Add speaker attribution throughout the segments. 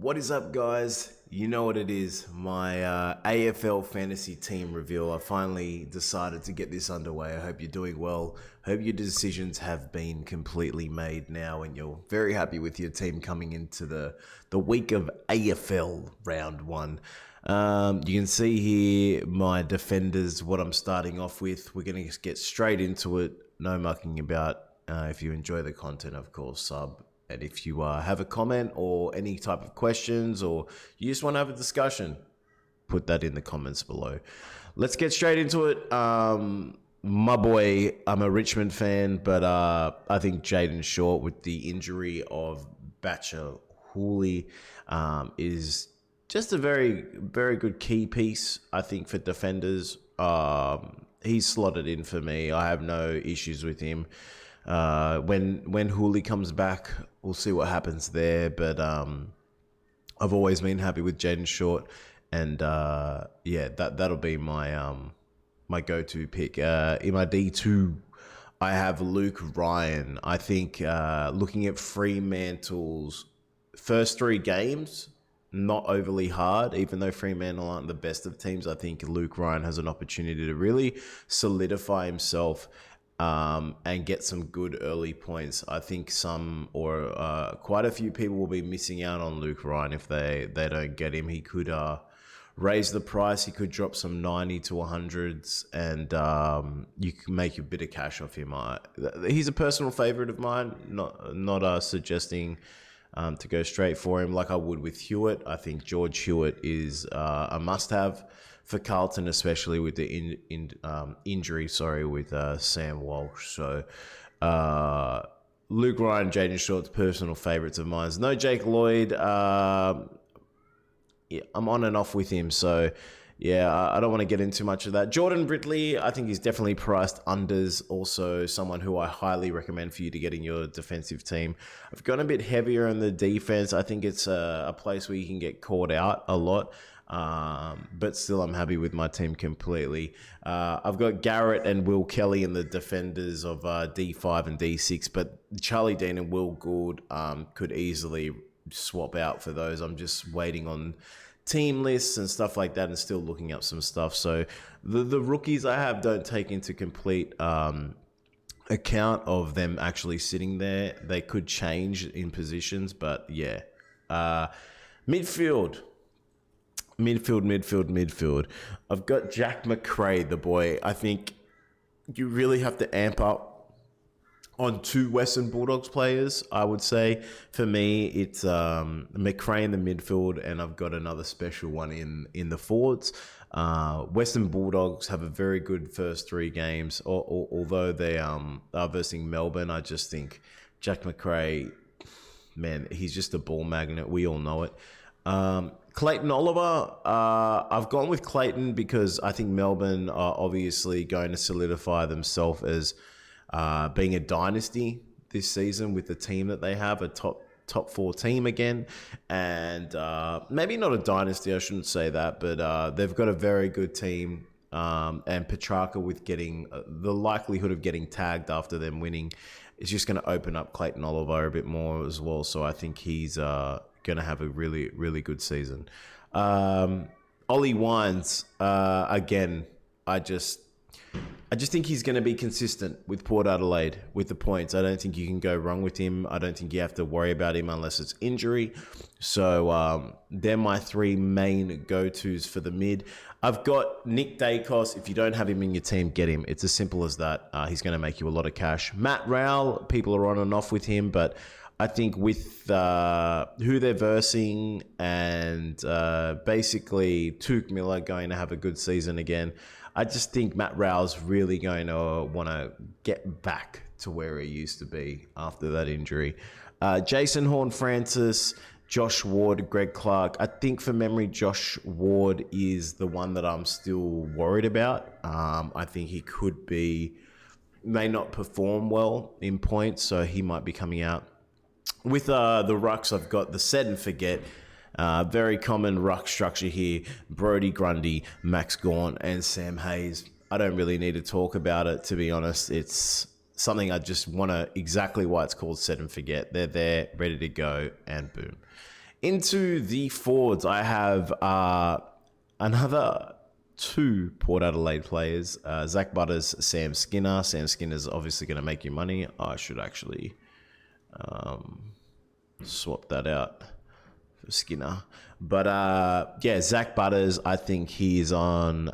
Speaker 1: What is up, guys? You know what it is, my AFL fantasy team reveal. I finally decided to get this underway. I hope you're doing well. Hope your decisions have been completely made now and you're very happy with your team coming into the week of AFL round one. You can see here my defenders, what I'm starting off with. We're going to get straight into it. No mucking about. If you enjoy the content, of course, sub. And if you have a comment or any type of questions or you just want to have a discussion, put that in the comments below. Let's get straight into it. My boy, I'm a Richmond fan, but I think Jaden Short with the injury of Batcher Hooley is just a very, very good key piece, I think, for defenders. He's slotted in for me. I have no issues with him. When Hooley comes back, we'll see what happens there. But I've always been happy with Jaden Short, and yeah, that'll be my my go-to pick. In my D2, I have Luke Ryan. I think looking at Fremantle's first three games, not overly hard, even though Fremantle aren't the best of teams. I think Luke Ryan has an opportunity to really solidify himself and get some good early points. I think quite a few people will be missing out on Luke Ryan if they don't get him. He could raise the price. He could drop some 90 to 100s, and you can make a bit of cash off him. He's a personal favorite of mine. Not suggesting to go straight for him like I would with Hewitt. I think George Hewitt is a must-have for Carlton, especially with the injury, with Sam Walsh. So Luke Ryan, Jaden Short's personal favourites of mine. No Jake Lloyd. Yeah, I'm on and off with him. So yeah, I don't want to get into much of that. Jordan Britley, I think he's definitely priced unders. Also someone who I highly recommend for you to get in your defensive team. I've gone a bit heavier on the defense. I think it's a place where you can get caught out a lot. But still, I'm happy with my team completely. I've got Garrett and Will Kelly in the defenders of D5 and D6, but Charlie Dean and Will Gould could easily swap out for those. I'm just waiting on team lists and stuff like that and still looking up some stuff. So the rookies I have don't take into complete account of them actually sitting there. They could change in positions, but yeah. Midfield. I've got Jack Macrae, the boy. I think you really have to amp up on two Western Bulldogs players, I would say. For me, it's Macrae in the midfield, and I've got another special one in the forwards. Western Bulldogs have a very good first three games, although they are versus Melbourne. I just think Jack Macrae, man, he's just a ball magnet. We all know it. Clayton Oliver, I've gone with Clayton because I think Melbourne are obviously going to solidify themselves as being a dynasty this season with the team that they have, a top four team again. And maybe not a dynasty, I shouldn't say that, but they've got a very good team. And Petrarca with getting the likelihood of getting tagged after them winning is just going to open up Clayton Oliver a bit more as well. So I think he's going to have a really, really good season. Ollie Wines, again, I just think he's going to be consistent with Port Adelaide with the points. I don't think you can go wrong with him. I don't think you have to worry about him unless it's injury. So they're my three main go-tos for the mid. I've got Nick Dacos. If you don't have him in your team, get him. It's as simple as that. He's going to make you a lot of cash. Matt Rowell, people are on and off with him, but I think with who they're versing and basically Tuke Miller going to have a good season again, I just think Matt Rowell's really going to want to get back to where he used to be after that injury. Jason Horne-Francis, Josh Ward, Greg Clark. I think for memory, Josh Ward is the one that I'm still worried about. I think he may not perform well in points, so he might be coming out. With the rucks, I've got the set and forget. Very common ruck structure here. Brodie Grundy, Max Gawn, and Sam Hayes. I don't really need to talk about it, to be honest. It's something I just want to, exactly why it's called set and forget. They're there, ready to go, and boom. Into the forwards, I have another two Port Adelaide players, Zach Butters, Sam Skinner. Sam Skinner's obviously going to make you money. I should actually swap that out for Skinner. But yeah, Zach Butters, I think he's on,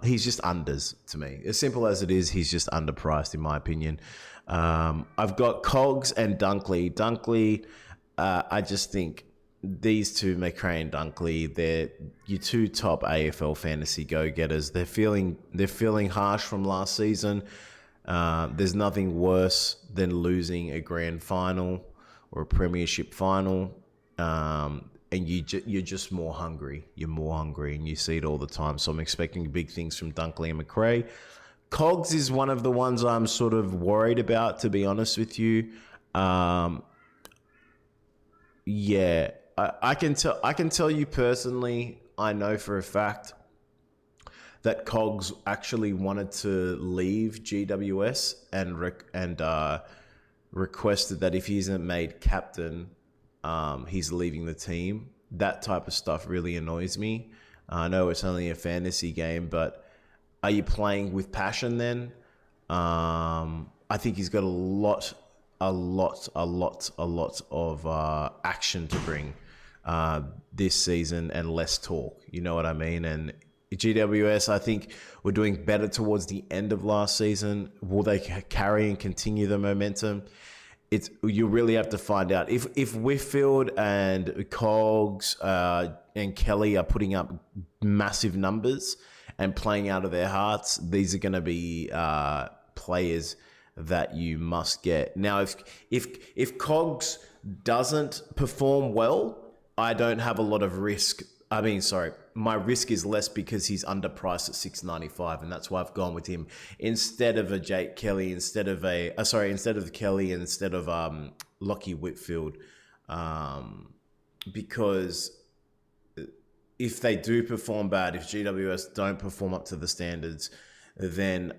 Speaker 1: he's just unders to me. As simple as it is, he's just underpriced in my opinion. I've got Cogs and Dunkley. Dunkley, I just think these two, McRae and Dunkley, they're your two top AFL fantasy go-getters. They're feeling harsh from last season. There's nothing worse than losing a grand final or a premiership final, and you're just more hungry. You're more hungry, and you see it all the time. So I'm expecting big things from Dunkley and McRae. Cogs is one of the ones I'm sort of worried about, to be honest with you. Yeah, I can tell you personally, I know for a fact that Cogs actually wanted to leave GWS and requested that if he isn't made captain, he's leaving the team. That type of stuff really annoys me. I know it's only a fantasy game, but are you playing with passion then? I think he's got a lot of action to bring this season and less talk. You know what I mean? And GWS, I think, were doing better towards the end of last season. Will they carry and continue the momentum? You really have to find out. If Whitfield and Cogs and Kelly are putting up massive numbers and playing out of their hearts, these are going to be players that you must get. Now, if Cogs doesn't perform well, I don't have a lot of risk. I mean, sorry, my risk is less because he's underpriced at $6.95, and that's why I've gone with him instead of a Jake Kelly, instead of Kelly, instead of Lockie Whitfield, because if they do perform bad, if GWS don't perform up to the standards, then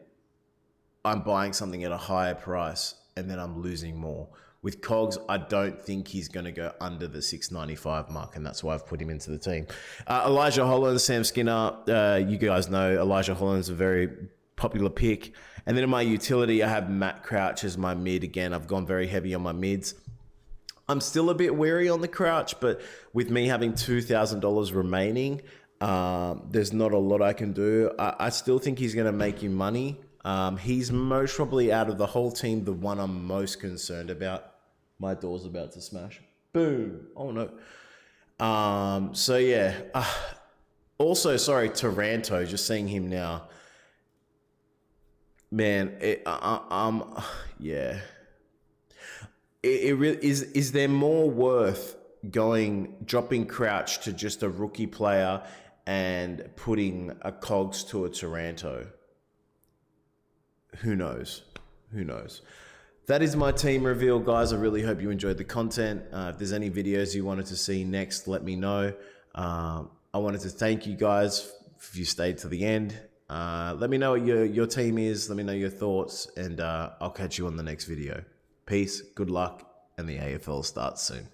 Speaker 1: I'm buying something at a higher price and then I'm losing more. With Cogs, I don't think he's going to go under the $6.95 mark, and that's why I've put him into the team. Elijah Holland, Sam Skinner, you guys know Elijah Holland's a very popular pick. And then in my utility, I have Matt Crouch as my mid. Again, I've gone very heavy on my mids. I'm still a bit wary on the Crouch, but with me having $2,000 remaining, there's not a lot I can do. I still think he's going to make you money. He's most probably out of the whole team the one I'm most concerned about. My door's about to smash. Boom. Oh no. So yeah. Also, sorry, Taranto, just seeing him now. Man, yeah. It really is there more worth dropping Crouch to just a rookie player and putting a Cogs to a Taranto? Who knows? That is my team reveal, guys. I really hope you enjoyed the content. If there's any videos you wanted to see next, let me know. I wanted to thank you guys if you stayed to the end. Let me know what your team is. Let me know your thoughts, and I'll catch you on the next video. Peace, good luck, and the AFL starts soon.